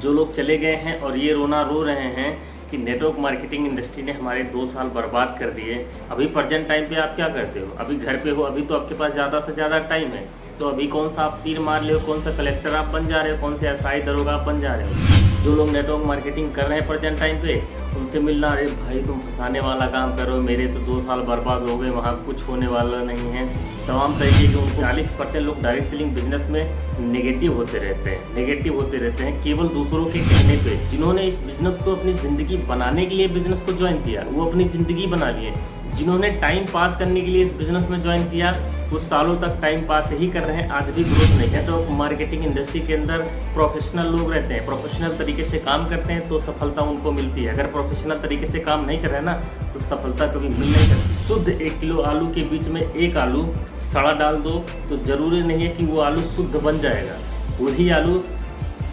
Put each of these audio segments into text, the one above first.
जो लोग चले गए हैं और ये रोना रो रहे हैं कि नेटवर्क मार्केटिंग इंडस्ट्री ने हमारे 2 साल बर्बाद कर दिए। अभी प्रेजेंट टाइम पे आप क्या करते हो? अभी घर पे हो, अभी तो आपके पास ज़्यादा से ज़्यादा टाइम है। तो अभी कौन सा आप तीर मार रहे हो, कौन सा कलेक्टर आप बन जा रहे हो, कौन से एसआई दरोगा आप बन जा रहे हो? जो लोग नेटवर्क मार्केटिंग कर रहे हैं प्रेजेंट टाइम पे, उनसे मिलना, अरे भाई तुम फंसाने वाला काम कर रहे हो, मेरे तो 2 साल बर्बाद हो गए, वहाँ कुछ होने वाला नहीं है। तमाम तरीके के उनको 40% लोग डायरेक्ट सेलिंग बिजनेस में नेगेटिव होते रहते हैं केवल दूसरों के कहने पे। जिन्होंने इस बिजनेस को अपनी ज़िंदगी बनाने के लिए बिजनेस को ज्वाइन किया, वो अपनी ज़िंदगी बना लिए। जिन्होंने टाइम पास करने के लिए इस बिजनेस में ज्वाइन किया, वो सालों तक टाइम पास ही कर रहे हैं, आज भी ग्रोथ नहीं है। तो मार्केटिंग इंडस्ट्री के अंदर प्रोफेशनल लोग रहते हैं, प्रोफेशनल तरीके से काम करते हैं तो सफलता उनको मिलती है। अगर प्रोफेशनल तरीके से काम नहीं कर रहे हैं ना, तो सफलता कभी मिल नहीं सकती। शुद्ध 1 किलो आलू के बीच में एक आलू सड़ा डाल दो तो ज़रूरी नहीं है कि वो आलू शुद्ध बन जाएगा। वही आलू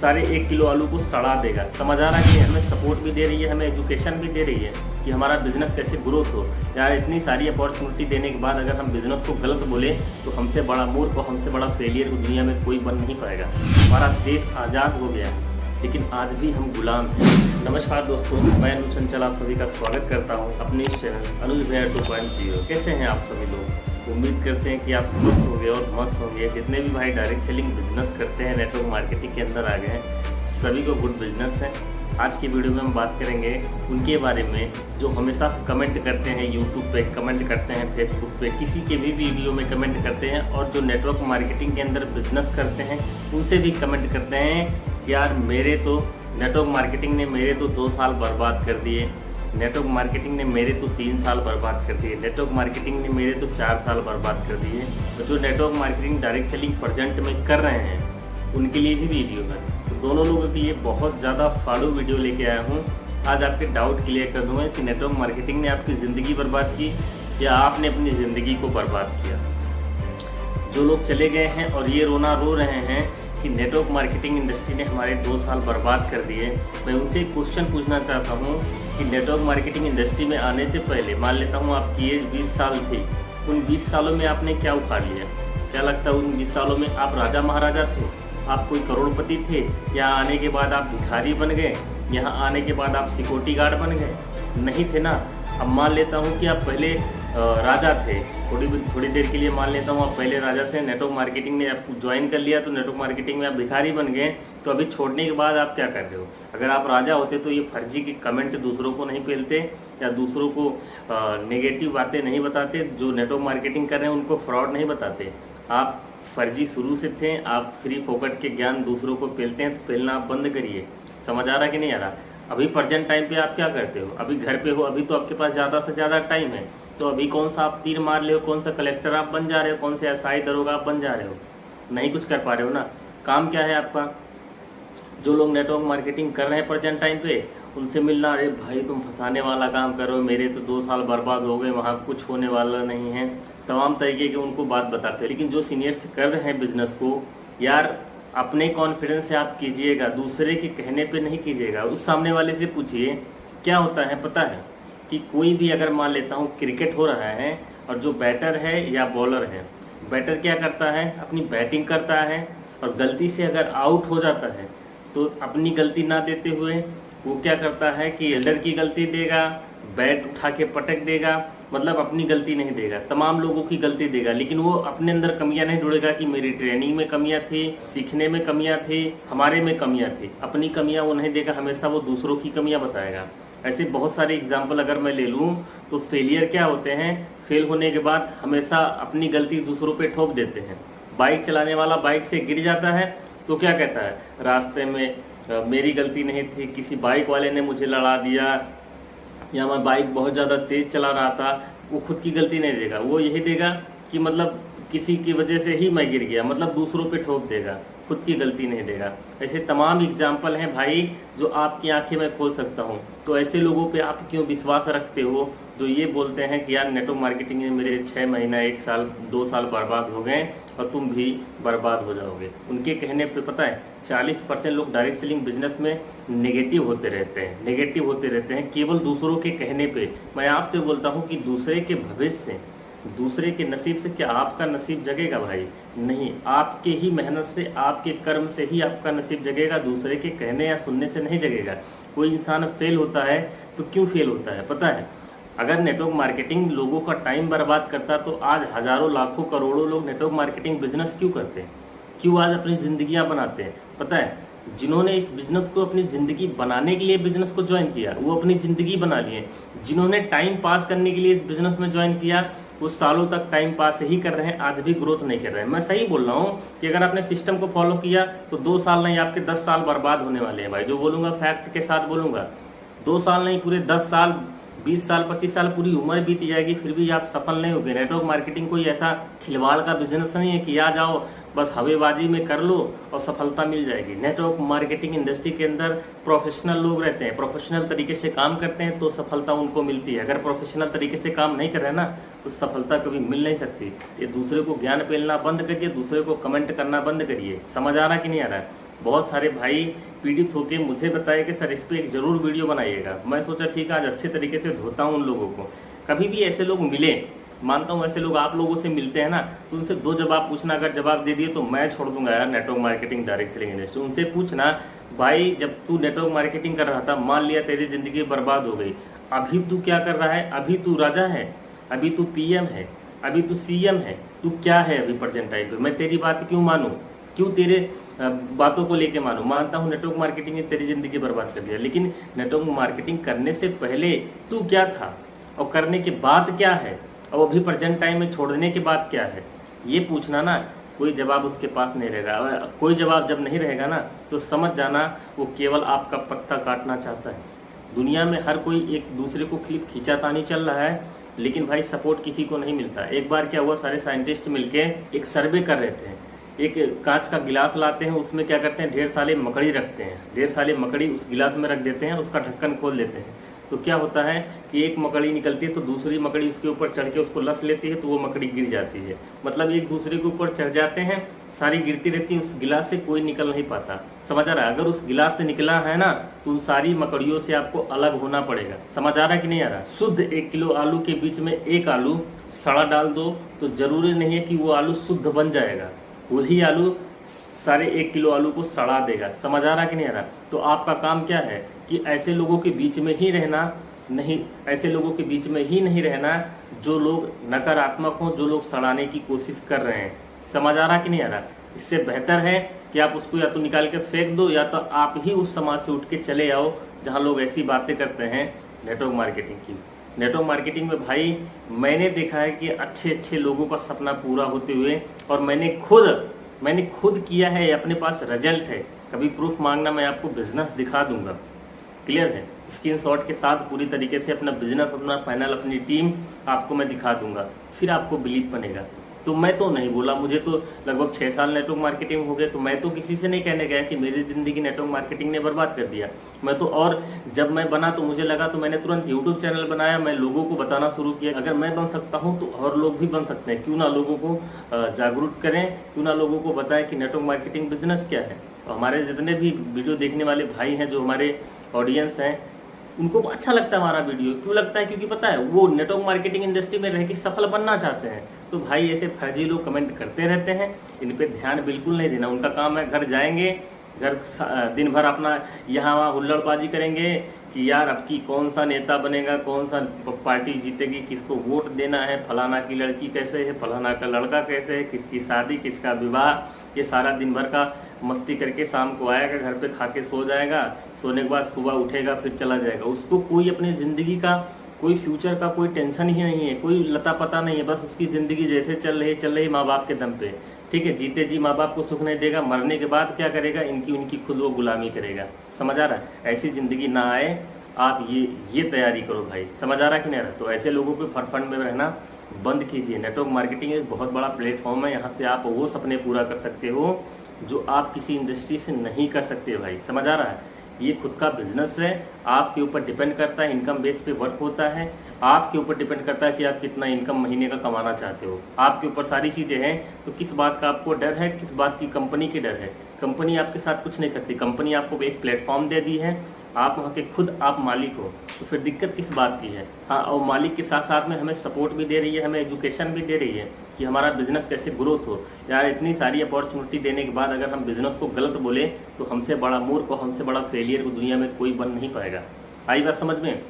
सारे 1 किलो आलू को सड़ा देगा। समझ आ रहा है कि हमें सपोर्ट भी दे रही है, हमें एजुकेशन भी दे रही है कि हमारा बिजनेस कैसे ग्रोथ हो। यार इतनी सारी अपॉर्चुनिटी देने के बाद अगर हम बिजनेस को गलत बोले तो हमसे बड़ा मूर्ख और हमसे बड़ा फेलियर दुनिया में कोई बन नहीं पाएगा। हमारा देश आज़ाद हो गया लेकिन आज भी हम गुलाम हैं। नमस्कार दोस्तों, मैं अनुज चंचल आप सभी का स्वागत करता हूं अपने इस चैनल अनुज भैया 2.0। कैसे हैं आप सभी लोग? उम्मीद करते हैं कि आप स्वस्थ होंगे और मस्त होंगे। जितने भी भाई डायरेक्ट सेलिंग बिजनेस करते हैं, नेटवर्क मार्केटिंग के अंदर आ गए हैं, सभी को गुड बिजनेस है। आज की वीडियो में हम बात करेंगे उनके बारे में जो हमेशा कमेंट करते हैं, यूट्यूब पे कमेंट करते हैं, फेसबुक पे किसी के भी वीडियो में कमेंट करते हैं, और जो नेटवर्क मार्केटिंग के अंदर बिजनेस करते हैं उनसे भी कमेंट करते हैं कि यार मेरे तो नेटवर्क मार्केटिंग ने मेरे तो 2 साल बर्बाद कर दिए, नेटवर्क मार्केटिंग ने मेरे तो 3 साल बर्बाद कर दिए, नेटवर्क मार्केटिंग ने मेरे तो 4 साल बर्बाद कर दिए। तो जो network marketing direct selling present में कर रहे हैं उनके लिए भी वीडियो है। तो दोनों लोगों के लिए बहुत ज़्यादा फाड़ू वीडियो लेके आया हूँ। आज आपके डाउट क्लियर कर दूँगा कि नेटवर्क मार्केटिंग ने आपकी ज़िंदगी बर्बाद की या आपने अपनी ज़िंदगी को बर्बाद किया। जो लोग चले गए हैं और ये रोना रो रहे हैं कि नेटवर्क मार्केटिंग इंडस्ट्री ने हमारे 2 साल बर्बाद कर दिए, मैं उनसे एक क्वेश्चन पूछना चाहता हूँ कि नेटवर्क मार्केटिंग इंडस्ट्री में आने से पहले मान लेता हूँ आपकी एज 20 साल थी, उन 20 सालों में आपने क्या उखाड़ लिया? क्या लगता है उन 20 सालों में आप राजा महाराजा थे, आप कोई करोड़पति थे? यहाँ आने के बाद आप भिखारी बन गए? यहाँ आने के बाद आप सिक्योरिटी गार्ड बन गए? नहीं थे ना। अब मान लेता हूँ कि आप पहले राजा थे, थोड़ी देर के लिए मान लेता हूँ आप पहले राजा थे, नेटवर्क मार्केटिंग ने आपको ज्वाइन कर लिया तो नेटवर्क मार्केटिंग में आप भिखारी बन गए। तो अभी छोड़ने के बाद आप क्या कर रहे हो? अगर आप राजा होते तो ये फर्जी के कमेंट दूसरों को नहीं फैलते या दूसरों को नेगेटिव बातें नहीं बताते। जो नेटवर्क मार्केटिंग कर रहे हैं उनको फ्रॉड नहीं बताते। आप फर्जी शुरू से थे, आप फ्री फोकट के ज्ञान दूसरों को फैलते हैं, तो फैलना आप बंद करिए। समझ आ रहा कि नहीं आ रहा? अभी प्रेजेंट टाइम पे आप क्या करते हो? अभी घर पे हो, अभी तो आपके पास ज़्यादा से ज़्यादा टाइम है। तो अभी कौन सा आप तीर मार रहे हो, कौन सा कलेक्टर आप बन जा रहे हो, कौन से एसआई दरोगा आप बन जा रहे हो? नहीं कुछ कर पा रहे हो ना। काम क्या है आपका? जो लोग नेटवर्क मार्केटिंग कर रहे हैं प्रेजेंट टाइम पे, उनसे मिलना, अरे भाई तुम फंसाने वाला काम कर रहे हो, मेरे तो 2 साल बर्बाद हो गए, वहाँ कुछ होने वाला नहीं है। तमाम तरीके के उनको बात बताते हैं। लेकिन जो सीनियर्स कर रहे हैं बिजनेस को, यार अपने कॉन्फिडेंस से आप कीजिएगा, दूसरे के कहने पे नहीं कीजिएगा। उस सामने वाले से पूछिए क्या होता है। पता है कि कोई भी, अगर मान लेता हूँ क्रिकेट हो रहा है और जो बैटर है या बॉलर है, बैटर क्या करता है? अपनी बैटिंग करता है और गलती से अगर आउट हो जाता है तो अपनी गलती ना देते हुए वो क्या करता है कि एल्डर की गलती देगा, बैट उठा के पटक देगा, मतलब अपनी गलती नहीं देगा, तमाम लोगों की गलती देगा। लेकिन वो अपने अंदर कमियां नहीं ढूंढेगा कि मेरी ट्रेनिंग में कमियां थी, सीखने में कमियां थी, हमारे में कमियां थी। अपनी कमियां वो नहीं देगा, हमेशा वो दूसरों की कमियां बताएगा। ऐसे बहुत सारे एग्जाम्पल अगर मैं ले लूँ तो फेलियर क्या होते हैं? फेल होने के बाद हमेशा अपनी गलती दूसरों पे ठोक देते हैं। बाइक चलाने वाला बाइक से गिर जाता है तो क्या कहता है? रास्ते में मेरी गलती नहीं थी, किसी बाइक वाले ने मुझे लड़ा दिया, या मैं बाइक बहुत ज़्यादा तेज़ चला रहा था। वो खुद की गलती नहीं देगा, वो यही देगा कि मतलब किसी की वजह से ही मैं गिर गया, मतलब दूसरों पे ठोक देगा, खुद की गलती नहीं देगा। ऐसे तमाम एग्जाम्पल हैं भाई जो आपकी आंखें मैं खोल सकता हूँ। तो ऐसे लोगों पे आप क्यों विश्वास रखते हो जो ये बोलते हैं कि यार नेटवर्क मार्केटिंग में मेरे 6 महीना, 1 साल, 2 साल बर्बाद हो गए और तुम भी बर्बाद हो जाओगे? उनके कहने पे पता है 40% लोग डायरेक्ट सेलिंग बिजनेस में नेगेटिव होते रहते हैं केवल दूसरों के कहने पे। मैं आपसे बोलता हूँ कि दूसरे के भविष्य से दूसरे के नसीब से क्या आपका नसीब जगेगा भाई? नहीं, आपके ही मेहनत से, आपके कर्म से ही आपका नसीब जगेगा, दूसरे के कहने या सुनने से नहीं जगेगा। कोई इंसान फेल होता है तो क्यों फेल होता है पता है? अगर नेटवर्क मार्केटिंग लोगों का टाइम बर्बाद करता तो आज हजारों लाखों करोड़ों लोग नेटवर्क मार्केटिंग बिजनेस क्यों करते हैं? क्यों आज अपनी जिंदगियां बनाते हैं? पता है, जिन्होंने इस बिजनेस को अपनी ज़िंदगी बनाने के लिए बिजनेस को ज्वाइन किया वो अपनी ज़िंदगी बना लिए। जिन्होंने टाइम पास करने के लिए इस बिजनेस में ज्वाइन किया वो सालों तक टाइम पास ही कर रहे हैं, आज भी ग्रोथ नहीं कर रहे हैं। मैं सही बोल रहा हूँ कि अगर आपने सिस्टम को फॉलो किया तो 2 साल नहीं आपके 10 साल बर्बाद होने वाले हैं भाई। जो बोलूँगा फैक्ट के साथ बोलूँगा, 2 साल नहीं पूरे 10 साल, 20 साल, 25 साल, पूरी उम्र बीत जाएगी फिर भी आप सफल नहीं होगे। नेटवर्क मार्केटिंग कोई ऐसा खिलवाड़ का बिजनेस नहीं है कि आ जाओ बस हवेबाजी में कर लो और सफलता मिल जाएगी। नेटवर्क मार्केटिंग इंडस्ट्री के अंदर प्रोफेशनल लोग रहते हैं, प्रोफेशनल तरीके से काम करते हैं तो सफलता उनको मिलती है। अगर प्रोफेशनल तरीके से काम नहीं कर रहे ना तो सफलता कभी मिल नहीं सकती। ये दूसरे को ज्ञान पेलना बंद करिए, दूसरे को कमेंट करना बंद करिए। समझ आ रहा कि नहीं आ रहा है? बहुत सारे भाई पीड़ित होकर मुझे बताए कि सर इस पर एक जरूर वीडियो बनाइएगा। मैं सोचा ठीक है आज अच्छे तरीके से धोता हूँ उन लोगों को। कभी भी ऐसे लोग मिले, मानता हूँ ऐसे लोग आप लोगों से मिलते हैं ना, तो उनसे 2 जवाब पूछना। अगर जवाब दे दिए तो मैं छोड़ दूंगा यार network marketing direct selling industry. उनसे पूछना भाई जब तू नेटवर्क मार्केटिंग कर रहा था, मान लिया तेरी जिंदगी बर्बाद हो गई, अभी तू क्या कर रहा है? अभी तू राजा है, अभी तू पीएम है, अभी तू सीएम है, तू क्या है अभी प्रेजेंट टाइम पे? मैं तेरी बात क्यों मानूं? क्यों तेरे बातों को लेके मानूं? मानता हूँ नेटवर्क मार्केटिंग ने तेरी जिंदगी बर्बाद कर दिया, लेकिन नेटवर्क मार्केटिंग करने से पहले तू क्या था और करने के बाद क्या है और अभी प्रेजेंट टाइम में छोड़ने के बाद क्या है? ये पूछना ना, कोई जवाब उसके पास नहीं रहेगा। कोई जवाब जब नहीं रहेगा ना तो समझ जाना वो केवल आपका पत्ता काटना चाहता है। दुनिया में हर कोई एक दूसरे को खींचातानी चल रहा है, लेकिन भाई सपोर्ट किसी को नहीं मिलता। एक बार क्या हुआ, सारे साइंटिस्ट मिलके एक सर्वे कर रहे थे। एक कांच का गिलास लाते हैं, उसमें क्या करते हैं, ढेर सारे मकड़ी रखते हैं, ढेर सारे मकड़ी उस गिलास में रख देते हैं, उसका ढक्कन खोल देते हैं। तो क्या होता है कि एक मकड़ी निकलती है तो दूसरी मकड़ी उसके ऊपर चढ़ के उसको लस लेती है तो वो मकड़ी गिर जाती है। मतलब एक दूसरे के ऊपर चढ़ जाते हैं, सारी गिरती रहती है, उस गिलास से कोई निकल नहीं पाता। समझ आ रहा है? अगर उस गिलास से निकला है ना तो उन सारी मकड़ियों से आपको अलग होना पड़ेगा। समझ आ रहा है कि नहीं आ रहा? शुद्ध 1 किलो आलू के बीच में एक आलू सड़ा डाल दो तो जरूरी नहीं है कि वो आलू शुद्ध बन जाएगा, वही आलू सारे 1 किलो आलू को सड़ा देगा। समझ आ रहा कि नहीं आ रहा? तो आपका काम क्या है कि ऐसे लोगों के बीच में ही रहना, नहीं ऐसे लोगों के बीच में ही नहीं रहना जो लोग नकारात्मक हों, जो लोग सड़ाने की कोशिश कर रहे हैं। समझ आ रहा कि नहीं आ रहा? इससे बेहतर है कि आप उसको या तो निकाल के फेंक दो या तो आप ही उस समाज से उठ के चले आओ जहाँ लोग ऐसी बातें करते हैं नेटवर्क मार्केटिंग की। नेटवर्क मार्केटिंग में भाई मैंने देखा है कि अच्छे अच्छे लोगों का सपना पूरा होते हुए, और मैंने खुद किया है, अपने पास रिजल्ट है। कभी प्रूफ मांगना, मैं आपको बिजनेस दिखा दूंगा। क्लियर है? स्क्रीनशॉट के साथ पूरी तरीके से अपना बिजनेस, अपना फाइनल, अपनी टीम आपको मैं दिखा दूंगा, फिर आपको बिलीव बनेगा। तो मैं तो नहीं बोला, मुझे तो लगभग 6 साल नेटवर्क मार्केटिंग हो गए, तो मैं तो किसी से नहीं कहने गया कि मेरी ज़िंदगी नेटवर्क मार्केटिंग ने बर्बाद कर दिया। मैं तो, और जब मैं बना तो मुझे लगा तो मैंने तुरंत यूट्यूब चैनल बनाया, मैं लोगों को बताना शुरू किया अगर मैं बन सकता हूँ तो और लोग भी बन सकते हैं। क्यों ना लोगों को जागरूक करें, क्यों ना लोगों को बताएं कि नेटवर्क मार्केटिंग बिजनेस क्या है। तो हमारे जितने भी वीडियो देखने वाले भाई हैं, जो हमारे ऑडियंस हैं, उनको अच्छा लगता है हमारा वीडियो। क्यों लगता है? क्योंकि पता है वो नेटवर्क मार्केटिंग इंडस्ट्री में रह के सफल बनना चाहते हैं। तो भाई ऐसे फर्जी लोग कमेंट करते रहते हैं, इन पे ध्यान बिल्कुल नहीं देना। उनका काम है घर जाएंगे, घर दिन भर अपना यहाँ वहाँ हुल्लड़बाजी करेंगे कि यार अब की कौन सा नेता बनेगा, कौन सा पार्टी जीतेगी, किसको वोट देना है, फलाना की लड़की कैसे है, फलाना का लड़का कैसे है, किसकी शादी, किसका विवाह। ये सारा दिन भर का मस्ती करके शाम को आएगा, घर पे खा के सो जाएगा, सोने के बाद सुबह उठेगा फिर चला जाएगा। उसको कोई अपनी ज़िंदगी का, कोई फ्यूचर का कोई टेंशन ही नहीं है, कोई लता पता नहीं है। बस उसकी ज़िंदगी जैसे चल रही माँ बाप के दम पे। ठीक है, जीते जी माँ बाप को सुख नहीं देगा, मरने के बाद क्या करेगा, उनकी खुद वो गुलामी करेगा। समझ आ रहा है? ऐसी ज़िंदगी ना आए, आप ये तैयारी करो भाई। समझ आ रहा कि नहीं आ रहा? तो ऐसे लोगों के फंड में रहना बंद कीजिए। नेटवर्क मार्केटिंग एक बहुत बड़ा प्लेटफॉर्म है, यहाँ से आप वो सपने पूरा कर सकते हो जो आप किसी इंडस्ट्री से नहीं कर सकते भाई। समझ आ रहा है? ये खुद का बिजनेस है, आपके ऊपर डिपेंड करता है, इनकम बेस पे वर्क होता है, आपके ऊपर डिपेंड करता है कि आप कितना इनकम महीने का कमाना चाहते हो। आपके ऊपर सारी चीज़ें हैं। तो किस बात का आपको डर है, किस बात की कंपनी की डर है? कंपनी आपके साथ कुछ नहीं करती। कंपनी आपको एक प्लेटफॉर्म दे दी है, आप वहाँ के खुद आप मालिक हो, तो फिर दिक्कत किस बात की है। हाँ, और मालिक के साथ साथ में हमें सपोर्ट भी दे रही है, हमें एजुकेशन भी दे रही है कि हमारा बिजनेस कैसे ग्रोथ हो। यार इतनी सारी अपॉर्चुनिटी देने के बाद अगर हम बिजनेस को गलत बोले तो हमसे बड़ा मूर्ख और हमसे बड़ा फेलियर को दुनिया में कोई बन नहीं पाएगा। आई बात समझ में।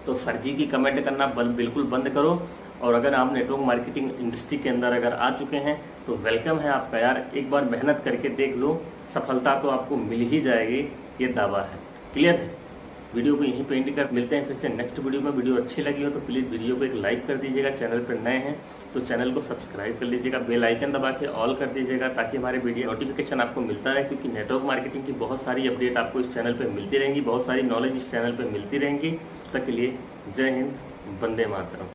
तो फर्जी की कमेंट करना बिल्कुल बंद करो। और अगर आप नेटवर्क मार्केटिंग इंडस्ट्री के अंदर अगर आ चुके हैं तो वेलकम है आपका यार, एक बार मेहनत करके देख लो, सफलता तो आपको मिल ही जाएगी, ये दावा है। क्लियर है। वीडियो को यहीं पे एंड कर मिलते हैं फिर से नेक्स्ट वीडियो में। वीडियो अच्छी लगी हो तो प्लीज़ वीडियो को एक लाइक कर दीजिएगा, चैनल पर नए हैं तो चैनल को सब्सक्राइब कर लीजिएगा, बेल आइकन दबा के ऑल कर दीजिएगा ताकि हमारे वीडियो नोटिफिकेशन आपको मिलता रहे, क्योंकि नेटवर्क मार्केटिंग की बहुत सारी अपडेट आपको इस चैनल पर मिलती रहेंगी, बहुत सारी नॉलेज इस चैनल पर मिलती रहेंगी। तब तक के लिए जय हिंद, वंदे मातरम।